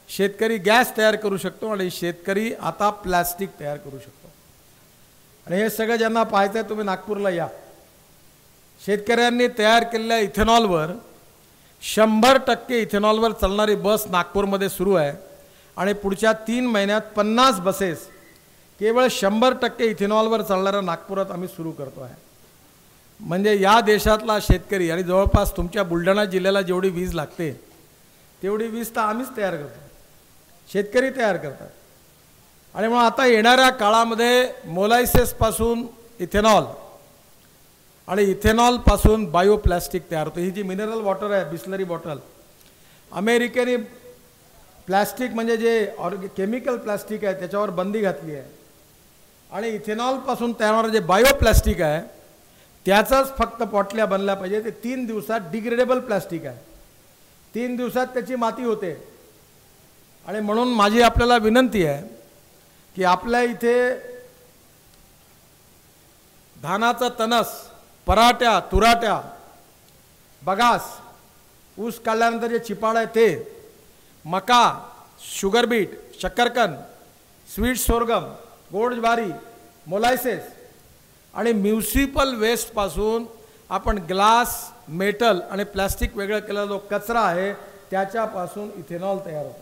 शेतकरी गॅस तयार करू शकतो, आणि शेतकरी आता प्लास्टिक तयार करू शकतो. आणि हे सगळं ज्यांना पाहायचं आहे तुम्ही नागपूरला या. शेतकऱ्यांनी तयार केलेल्या इथेनॉलवर 100% इथेनॉलवर चालणारी बस नागपूरमध्ये सुरू आहे. आणि पुढच्या 3 महिन्यात 50 बसेस केवळ 100% इथेनॉलवर चालणाऱ्या नागपुरात आम्ही सुरू करतो आहे. म्हणजे या देशातला शेतकरी, आणि जवळपास तुमच्या बुलढाणा जिल्ह्याला जेवढी वीज लागते तेवढी वीज तर आम्हीच तयार करतो, शेतकरी तयार करतात. आणि मग आता येणाऱ्या काळामध्ये मोलायसेसपासून इथेनॉल आणि इथेनॉलपासून बायोप्लास्टिक तयार होतं. ही जी मिनरल वॉटर आहे, बिस्लरी बॉटल, अमेरिकेने प्लास्टिक म्हणजे जे केमिकल प्लास्टिक आहे त्याच्यावर बंदी घातली आहे. आणि इथेनॉलपासून तयार होणारं जे बायोप्लास्टिक आहे त्याचाच फक्त पॉटल्या बनल्या पाहिजे. ते 3 दिवसात डिग्रेडेबल प्लास्टिक आहे, 3 दिवसात त्याची माती होते. आणि म्हणून माझी आपल्याला विनंती आहे की आपल्या इथे धानाचा तणस, पराठ्या, तुराट्या, बगास, ऊस काढल्यानंतर जे चिपाड आहे ते, मका, शुगर बीट, शक्करकंद, स्वीट सोरगम, गोड ज्वारी, मोलायसेस आणि म्युनिसिपल वेस्टपासून आपण ग्लास, मेटल आणि प्लास्टिक वेगळं केलेला जो कचरा आहे त्याच्यापासून इथेनॉल तयार होतं.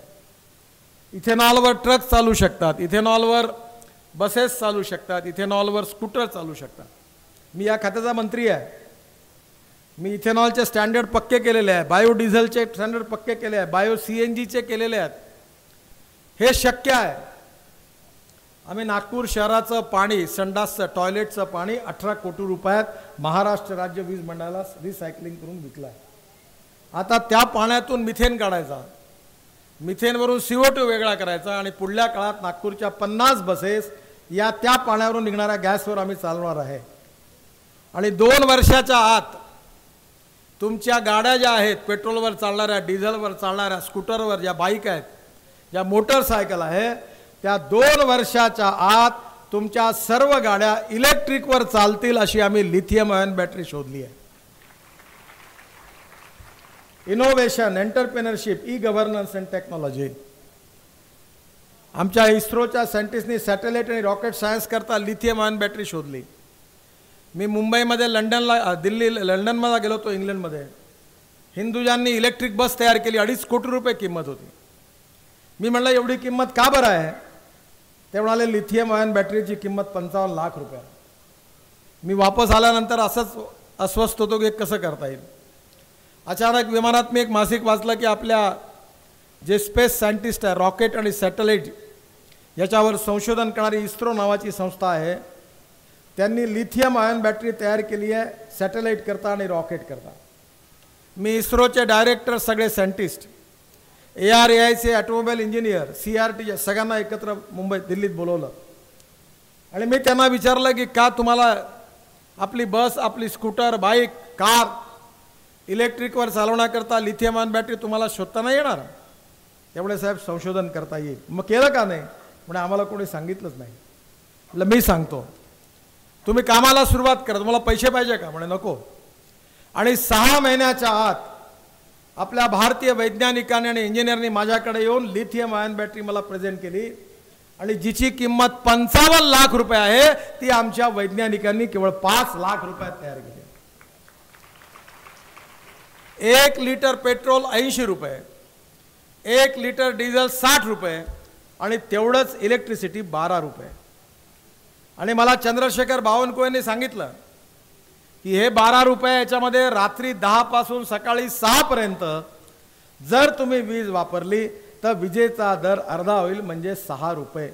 इथेनॉलवर ट्रक चालू शकतात, इथेनॉलवर बसेस चालू शकतात, इथेनॉलवर स्कूटर चालू शकतात. मी या खात्याचा मंत्री आहे. मी इथेनॉलचे स्टँडर्ड पक्के केलेले आहे, बायोडिझेलचे स्टँडर्ड पक्के केले आहे, बायो CNGचे केलेले आहेत. हे शक्य आहे. आम्ही नागपूर शहराचं पाणी, संडासचं, टॉयलेटचं पाणी 18 कोटी रुपयात महाराष्ट्र राज्य वीज मंडळाला रिसायकलिंग करून विकलं आहे. आता त्या पाण्यातून मिथेन काढायचा. मिथेनवरून CO2 वेगळा करायचा आणि पुढल्या काळात नागपूरच्या 50 बसेस या त्या पाण्यावरून निघणाऱ्या गॅसवर आम्ही चालवणार आहे। आणि 2 वर्षाच्या आत तुमच्या गाड्या ज्या आहेत पेट्रोलवर चालणाऱ्या, डिझेलवर चालणाऱ्या, स्कूटरवर ज्या बाईक आहेत, ज्या मोटरसायकल आहे, त्या 2 वर्षाच्या आत तुमच्या सर्व गाड्या इलेक्ट्रिकवर चालतील अशी आम्ही लिथियम आयन बॅटरी शोधली आहे। Innovation, entrepreneurship, e governance and technology, आमच्या इस्रोच्या सायंटिस्टनी सॅटेलाइट आणि रॉकेट सायन्स करता लिथियम आयन बॅटरी शोधली। मी मुंबईमध्ये लंडनमध्ये गेलो होतो, इंग्लंडमध्ये हिंदुजांनी इलेक्ट्रिक बस तयार केली, 2.5 कोटी रुपये किंमत होती। मी म्हणलं एवढी किंमत का बरं आहे? ते म्हणाले लिथियम आयन बॅटरीची किंमत 55 लाख रुपये। मी वापस आल्यानंतर असंच अस्वस्थ होतो की कसं करता येईल। अचानक विमानात मी एक मासिक वाचलं की आपल्या जे स्पेस सायंटिस्ट आहे, रॉकेट आणि सॅटेलाइट याच्यावर संशोधन करणारी इस्रो नावाची संस्था आहे, त्यांनी लिथियम आयन बॅटरी तयार केली आहे सॅटेलाइट करता आणि रॉकेट करता। मी इस्रोचे डायरेक्टर, सगळे सायंटिस्ट, ARAIचे ऑटोमोबाईल इंजिनियर, CRT सगळ्यांना एकत्र दिल्लीत बोलवलं आणि मी त्यांना विचारलं की का तुम्हाला आपली बस, आपली स्कूटर, बाईक, कार इलेक्ट्रिकवर चालवण्याकरता लिथियम आयन बॅटरी तुम्हाला शोधता नाही येणार? त्यामुळे साहेब संशोधन करता येईल। मग केलं का नाही? म्हणजे आम्हाला कोणी सांगितलंच नाही। म्हटलं मी सांगतो, तुम्ही कामाला सुरुवात करा, तुम्हाला पैसे पाहिजे का? म्हणे नको। आणि 6 महिन्याच्या आत आपल्या भारतीय वैज्ञानिकांनी आणि इंजिनियरनी माझ्याकडे येऊन लिथियम आयन बॅटरी मला प्रेझेंट केली आणि जिची किंमत 55 लाख रुपये आहे ती आमच्या वैज्ञानिकांनी केवळ 5 लाख रुपयात तयार केली। 1 लिटर पेट्रोल 80 रुपये, 1 लिटर डिझेल 60 रुपये आणि तेवढंच इलेक्ट्रिसिटी 12 रुपये। आणि मला चंद्रशेखर बावनकुळेंनी सांगितलं की हे 12 रुपये याच्यामध्ये रात्री 10 पासून सकाळी 6 पर्यंत जर तुम्ही वीज वापरली तर विजेचा दर अर्धा होईल, म्हणजे 6 रुपये।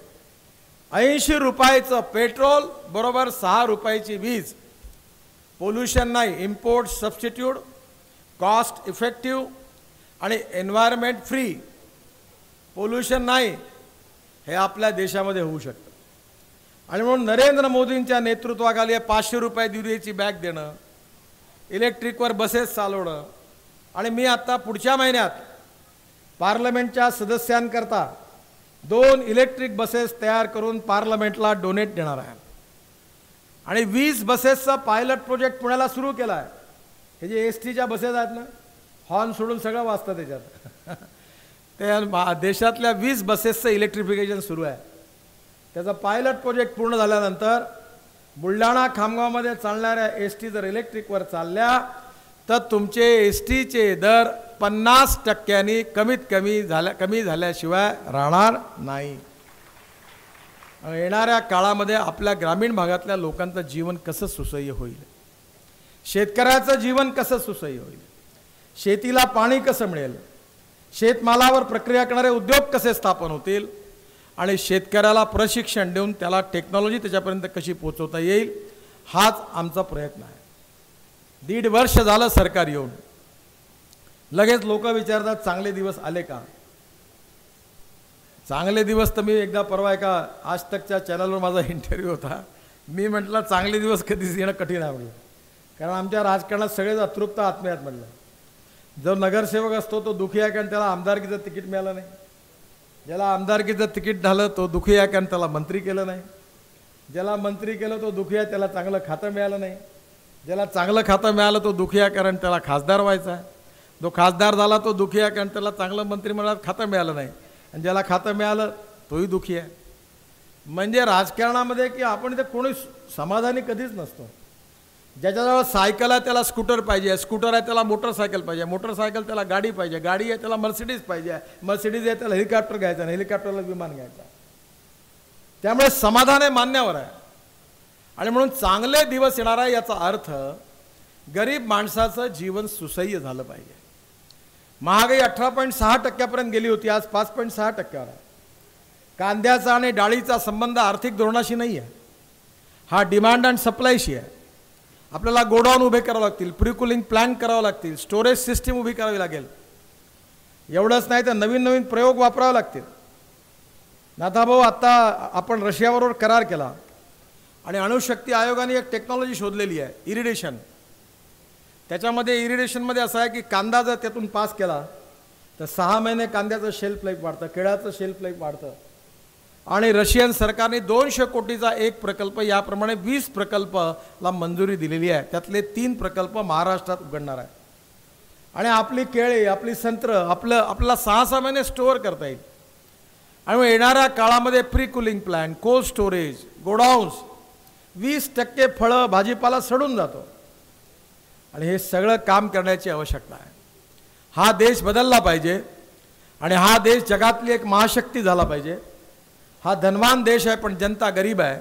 80 रुपयाचं पेट्रोल बरोबर 6 रुपयाची वीज। पोल्युशन नाही, इम्पोर्ट सबस्टिट्यूट, कॉस्ट इफेक्टिव्ह आणि एन्व्हायरमेंट फ्री, पोल्युशन नाही, हे आपल्या देशामध्ये होऊ शकतं। आणि म्हणून नरेंद्र मोदींच्या नेतृत्वाखाली 500 रुपये दुधाची बॅग देणं, इलेक्ट्रिकवर बसेस चालवणं, आणि मी आता पुढच्या महिन्यात पार्लमेंटच्या सदस्यांकरता 2 इलेक्ट्रिक बसेस तयार करून पार्लमेंटला डोनेट देणार आहे। आणि 20 बसेसचा पायलट प्रोजेक्ट पुण्याला सुरू केला आहे। हे जे STच्या बसेस आहेत ना, हॉर्न सोडून सगळं वाजतं त्याच्यात ते देशातल्या 20 बसेसचं इलेक्ट्रिफिकेशन सुरू आहे। त्याचा पायलट प्रोजेक्ट पूर्ण झाल्यानंतर बुलढाणा खामगावमध्ये चालणाऱ्या ST जर इलेक्ट्रिकवर चालल्या तर तुमचे STचे दर 50% कमी झाल्याशिवाय राहणार नाही। येणाऱ्या काळामध्ये आपल्या ग्रामीण भागातल्या लोकांचं जीवन कसं सुसह्य होईल, शेतकऱ्याचं जीवन कसं सुसह्य होईल, शेतीला पाणी कसं मिळेल, शेतमालावर प्रक्रिया करणारे उद्योग कसे स्थापन होतील आणि शेतकऱ्याला प्रशिक्षण देऊन त्याला टेक्नॉलॉजी त्याच्यापर्यंत कशी पोहोचवता येईल, हाच आमचा प्रयत्न आहे। 1.5 वर्ष झालं सरकार येऊन, लगेच लोक विचारतात चांगले दिवस आले का? चांगले दिवस तर मी एकदा परवा एका आज तकच्या चॅनलवर माझा इंटरव्ह्यू होता, मी म्हटलं चांगले दिवस कधीच येणं कठीण आहे म्हटलं, कारण आमच्या राजकारणात सगळेच अतृप्त आत्मे आहेत म्हटलं। जो नगरसेवक असतो तो दुखी आहे कारण त्याला आमदारकीचं तिकीट मिळालं नाही, ज्याला आमदारकीचं तिकीट झालं तो दुखी आहे कारण त्याला मंत्री केलं नाही, ज्याला मंत्री केलं तो दुखी आहे त्याला चांगलं खातं मिळालं नाही, ज्याला चांगलं खातं मिळालं तो दुखी आहे कारण त्याला खासदार व्हायचा आहे, जो खासदार झाला तो दुखी आहे कारण त्याला चांगलं मंत्रिमंडळात खातं मिळालं नाही, आणि ज्याला खातं मिळालं तोही दुखी आहे। म्हणजे राजकारणामध्ये की आपण इथे कोणी समाधानी कधीच नसतो। ज्याच्याजवळ सायकल आहे त्याला स्कूटर पाहिजे, स्कूटर आहे त्याला मोटरसायकल पाहिजे, मोटरसायकल त्याला गाडी पाहिजे, गाडी आहे त्याला मर्सिडीज पाहिजे, मर्सिडीज आहे त्याला हेलिकॉप्टर घ्यायचा, हेलिकॉप्टरला विमान घ्यायचा। त्यामुळे समाधान हे मान्यावर आहे। आणि म्हणून चांगले दिवस येणार आहे याचा अर्थ गरीब माणसाचं जीवन सुसह्य झालं पाहिजे। महागाई 18.6% गेली होती, आज 5.6% आहे। कांद्याचा आणि डाळीचा संबंध आर्थिक धोरणाशी नाही आहे, हा डिमांड अँड सप्लायशी आहे। आपल्याला गोडाऊन उभे करावे लागतील, प्री कूलिंग प्लांट करावं लागतील, स्टोरेज सिस्टीम उभी करावी लागेल। एवढंच नाही तर नवीन नवीन प्रयोग वापरावे लागतील. नाथाभाऊ, आत्ता आपण रशियाबरोबर करार केला आणि अणुशक्ती आयोगाने एक टेक्नॉलॉजी शोधलेली आहे, इरिडेशन. त्याच्यामध्ये इरिडेशनमध्ये असं आहे की कांदा जर त्यातून पास केला तर 6 महिने कांद्याचं शेल्फ लाईफ वाढतं, केळ्याचं शेल्फ लाईफ वाढतं. आणि रशियन सरकारने 200 कोटीचा एक प्रकल्प, याप्रमाणे 20 प्रकल्पला मंजुरी दिलेली आहे. त्यातले 3 प्रकल्प महाराष्ट्रात उघडणार आहे. आणि आपली केळी, आपली संत्र आपल्याला 6-6 महिने स्टोअर करता येईल. आणि मग येणाऱ्या काळामध्ये pre cooling plant, cold storage, godowns, 20% फळं भाजीपाला सडून जातो. आणि हे सगळं काम करण्याची आवश्यकता आहे. हा देश बदलला पाहिजे आणि हा देश जगातली एक महाशक्ती झाला पाहिजे. हा धनवान देश आहे पण जनता गरीब आहे.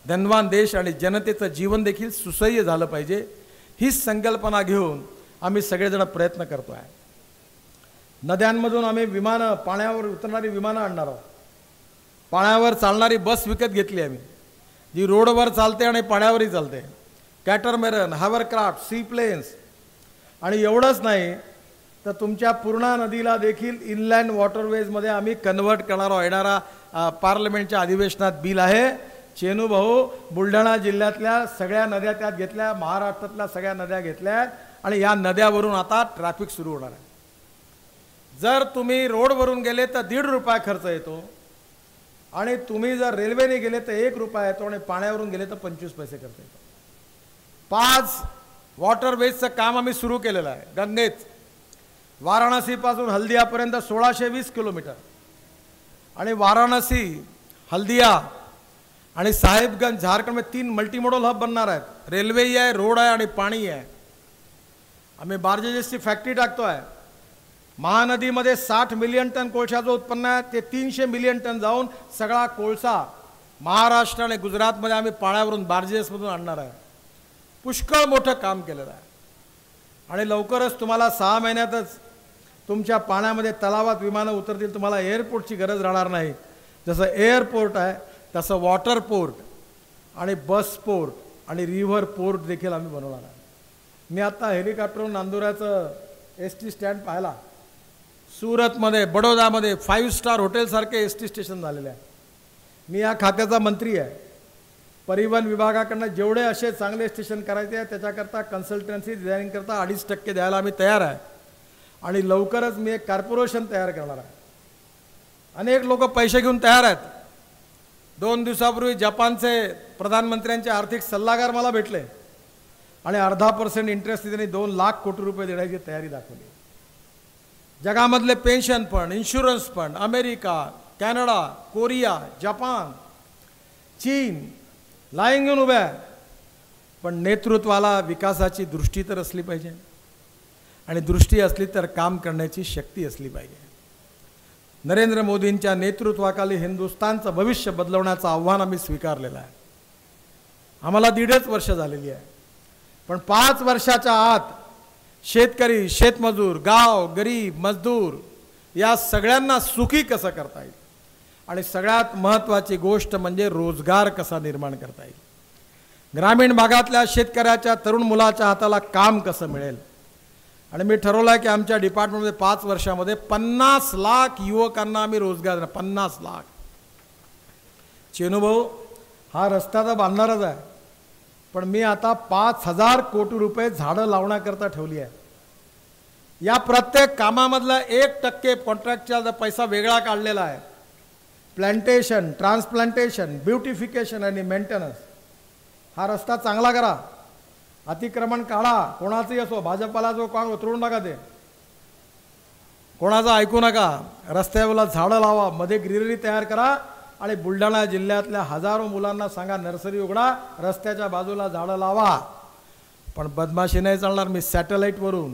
धनवान देश आणि जनतेचं जीवन देखील सुसह्य झालं पाहिजे. ही संकल्पना घेऊन आम्ही सगळेजण प्रयत्न करतो आहे. नद्यांमधून आम्ही विमानं, पाण्यावर उतरणारी विमानं आणणार आहोत. पाण्यावर चालणारी बस विकत घेतली आम्ही, जी रोडवर चालते आणि पाण्यावरही चालते. कॅटरमेरन, हॉवरक्राफ्ट, सी प्लेन्स. आणि एवढंच नाही तर तुमच्या पूर्णा नदीला देखील इनलँड वॉटरवेजमध्ये आम्ही कन्वर्ट करणार आहोत. येणारा पार्लमेंटच्या अधिवेशनात बिल आहे. चेनूभाऊ, बुलढाणा जिल्ह्यातल्या सगळ्या नद्या त्यात घेतल्या, महाराष्ट्रातल्या सगळ्या नद्या घेतल्या आणि या नद्यावरून आता ट्रॅफिक सुरू होणार आहे. जर तुम्ही रोडवरून गेले तर ₹1.5 खर्च येतो आणि तुम्ही जर रेल्वेने गेले तर ₹1 येतो आणि पाण्यावरून गेले तर 25 पैसे खर्च येतो. 5 वॉटरवेजचं काम आम्ही सुरू केलेलं आहे. गंगेत वाराणसीपासून हल्दियापर्यंत 1620 किलोमीटर आणि वाराणसी, हल्दिया आणि साहेबगंज, झारखंडमध्ये 3 मल्टीमोडल हब बनणार आहेत. रेल्वेही आहे, रोड आहे आणि पाणी आहे. आम्ही बार्जेसची फॅक्टरी टाकतो आहे. महानदीमध्ये 60 मिलियन टन कोळशाचं उत्पन्न आहे. ते 300 मिलियन टन जाऊन सगळा कोळसा महाराष्ट्र आणि गुजरातमध्ये आम्ही पाण्यावरून बार्जेसमधून आणणार आहे. पुष्कळ मोठं काम केलेलं आहे. आणि लवकरच तुम्हाला 6 महिन्यातच तुमच्या पाण्यामध्ये तलावात विमानं उतरतील. तुम्हाला एअरपोर्टची गरज राहणार नाही. जसं एअरपोर्ट आहे तसं वॉटर पोर्ट आणि बस पोर्ट आणि रिव्हर पोर्ट देखील आम्ही बनवणार आहे. मी आत्ता हेलिकॉप्टरवरून नांदुऱ्याचं ST स्टँड पाहिला. सुरतमध्ये, बडोदामध्ये 5 स्टार हॉटेलसारखे ST स्टेशन झालेले आहे. मी या खात्याचा मंत्री आहे. परिवहन विभागाकडनं जेवढे असे चांगले स्टेशन करायचे आहे त्याच्याकरता कन्सल्टन्सी डिझायनिंग करता 2.5% द्यायला आम्ही तयार आहे. आणि लवकरच मी एक कॉर्पोरेशन तयार करणार आहे. अनेक लोक पैसे घेऊन तयार आहेत. 2 दिवसापूर्वी जपानचे प्रधानमंत्र्यांचे आर्थिक सल्लागार मला भेटले आणि 0.5% इंटरेस्ट त्यांनी 2 लाख कोटी रुपये देण्याची तयारी दाखवली. जगामधले pension fund, insurance fund, America, Canada, Korea, Japan, चीन लाईन घेऊन उभ्या आहे. पण नेतृत्वाला विकासाची दृष्टी तर असली पाहिजे आणि दृष्टी असली तर काम करण्याची शक्ती असली पाहिजे. नरेंद्र मोदींच्या नेतृत्वाखाली हिंदुस्थानचं भविष्य बदलवण्याचं आव्हान आम्ही स्वीकारलेलं आहे. आम्हाला 1.5 वर्ष झालेली आहे. पण 5 वर्षाच्या आत शेतकरी, शेतमजूर, गाव, गरीब, मजदूर या सगळ्यांना सुखी कसं करता येईल आणि सगळ्यात महत्त्वाची गोष्ट म्हणजे रोजगार कसा निर्माण करता येईल. ग्रामीण भागातल्या शेतकऱ्याच्या तरुण मुलाच्या हाताला काम कसं मिळेल. आणि मी ठरवलं आहे की आमच्या डिपार्टमेंटमध्ये 5 वर्षामध्ये 50 लाख युवकांना आम्ही रोजगार देणार. 50 लाख. चेनूभाऊ, हा रस्ता तर बांधणारच आहे पण मी आता 5,000 कोटी रुपये झाडं लावण्याकरता ठेवली आहे. या प्रत्येक कामामधला 1% कॉन्ट्रॅक्टचा पैसा वेगळा काढलेला आहे. प्लांटेशन, ट्रान्सप्लांटेशन, ब्युटिफिकेशन आणि मेंटेनन्स. हा रस्ता चांगला करा. अतिक्रमण काढा, कोणाचंही असो, भाजपाला जो कोण उतरून नका ते, कोणाचं ऐकू नका. रस्त्याला झाडं लावा, मध्ये ग्रीनरी तयार करा आणि बुलढाणा जिल्ह्यातल्या हजारो मुलांना सांगा नर्सरी उघडा, रस्त्याच्या बाजूला झाडं लावा. पण बदमाशी नाही चालणार. मी सॅटेलाईटवरून,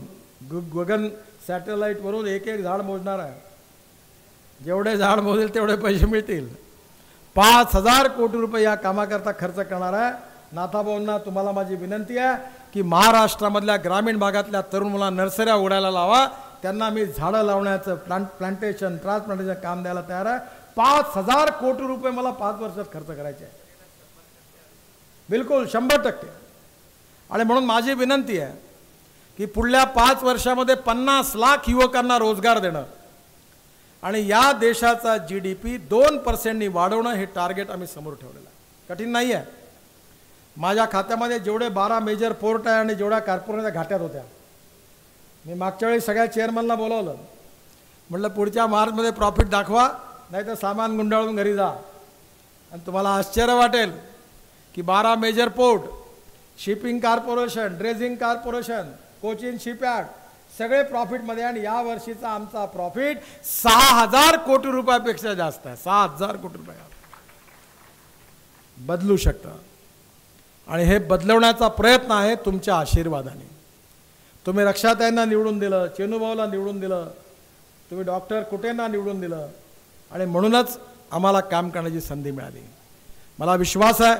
गगन सॅटेलाईटवरून एक झाड मोजणार आहे. जेवढे झाड मोजेल तेवढे पैसे मिळतील. 5,000 कोटी रुपये या कामाकरता खर्च करणार आहे. नाथाभाऊंना तुम्हाला माझी विनंती आहे की महाराष्ट्रामधल्या ग्रामीण भागातल्या तरुण मुलांना नर्सऱ्या उघडायला लावा. त्यांना मी झाडं लावण्याचं प्लांटेशन, ट्रान्सप्लांटेशन काम द्यायला तयार आहे. 5,000 कोटी रुपये मला 5 वर्षात खर्च करायचे आहे. बिलकुल 100%. आणि म्हणून माझी विनंती आहे की पुढल्या 5 वर्षामध्ये 50 लाख युवकांना रोजगार देणं आणि या देशाचा GDP 2% वाढवणं हे टार्गेट आम्ही समोर ठेवलेलं आहे. कठीण नाही आहे. माझ्या खात्यामध्ये जेवढे 12 मेजर पोर्ट आहे आणि जेवढ्या कॉर्पोरेटच्या घाट्यात होत्या, मी मागच्या वेळी सगळ्या चेअरमनला बोलावलं. म्हटलं पुढच्या मार्चमध्ये प्रॉफिट दाखवा, नाही तर सामान गुंडाळून घरी जा. आणि तुम्हाला आश्चर्य वाटेल की 12 major port, shipping corporation, dredging corporation, Cochin shipyard सगळे प्रॉफिटमध्ये. आणि या वर्षीचा आमचा प्रॉफिट 6,000 कोटी रुपयापेक्षा जास्त आहे. 6,000 कोटी रुपये बदलू शकतं. आणि हे बदलवण्याचा प्रयत्न आहे तुमच्या आशीर्वादाने. तुम्ही रक्षाताईंना निवडून दिलं, चेनूभाऊला निवडून दिलं, तुम्ही डॉक्टर कुटेंना निवडून दिलं आणि म्हणूनच आम्हाला काम करण्याची संधी मिळाली. मला विश्वास आहे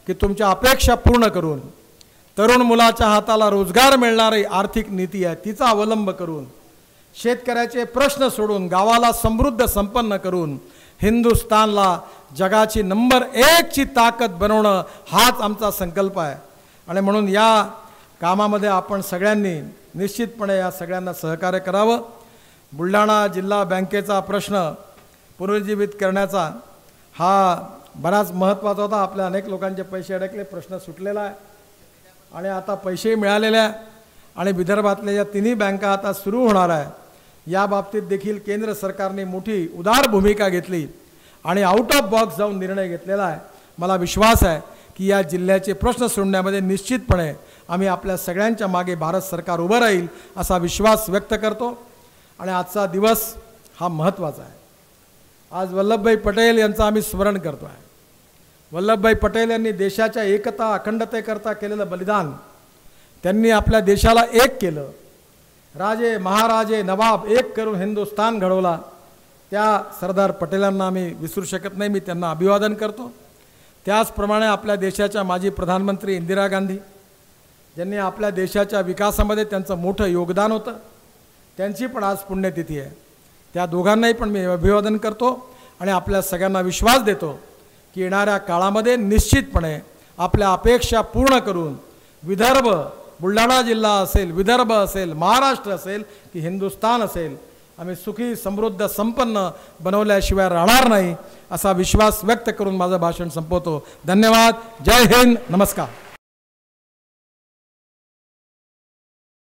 की तुमच्या अपेक्षा पूर्ण करून तरुण मुलाच्या हाताला रोजगार मिळणारी आर्थिक नीती आहे तिचा अवलंब करून, शेतकऱ्याचे प्रश्न सोडून, गावाला समृद्ध संपन्न करून हिंदुस्थानला जगाची नंबर 1 ची ताकद बनवणं हाच आमचा संकल्प आहे. आणि म्हणून या कामामध्ये आपण सगळ्यांनी निश्चितपणे या सगळ्यांना सहकार्य करावं. बुलढाणा जिल्हा बँकेचा प्रश्न पुनरुज्जीवित करण्याचा हा बराच महत्त्वाचा होता. आपल्या अनेक लोकांचे पैसे अडकले, प्रश्न सुटलेला आहे आणि आता पैसेही मिळालेले आहे. आणि विदर्भातल्या या तिन्ही बँका आता सुरू होणार आहे. या बाबतीत देखील केंद्र सरकारने मोठी उदार भूमिका घेतली आणि आउट ऑफ बॉक्स जाऊन निर्णय घेतलेला आहे. मला विश्वास आहे की या जिल्ह्याचे प्रश्न सोडण्यामध्ये निश्चितपणे आम्ही आपल्या सगळ्यांच्या मागे भारत सरकार उभं राहील असा विश्वास व्यक्त करतो. आणि आजचा दिवस हा महत्त्वाचा आहे. आज वल्लभभाई पटेल यांचं आम्ही स्मरण करतो आहे. वल्लभभाई पटेल यांनी देशाच्या एकता अखंडतेकरता केलेलं बलिदान, त्यांनी आपल्या देशाला एक केलं. राजे महाराजे नवाब एक करून हिंदुस्थान घडवला. त्या सरदार पटेलांना आम्ही विसरू शकत नाही. मी त्यांना अभिवादन करतो. त्याचप्रमाणे आपल्या देशाच्या माजी प्रधानमंत्री इंदिरा गांधी, ज्यांनी आपल्या देशाच्या विकासामध्ये त्यांचं मोठं योगदान होतं, त्यांची पण आज पुण्यतिथी आहे. त्या दोघांनाही पण मी अभिवादन करतो आणि आपल्या सगळ्यांना विश्वास देतो की येणाऱ्या काळामध्ये निश्चितपणे आपल्या अपेक्षा पूर्ण करून विदर्भ, बुलढाणा जिल्हा असेल, विदर्भ असेल, महाराष्ट्र असेल की हिंदुस्थान असेल, आम्ही सुखी समृद्ध संपन्न बनवल्याशिवाय राहणार नाही असा विश्वास व्यक्त करून माझं भाषण संपवतो. धन्यवाद. जय हिंद. नमस्कार.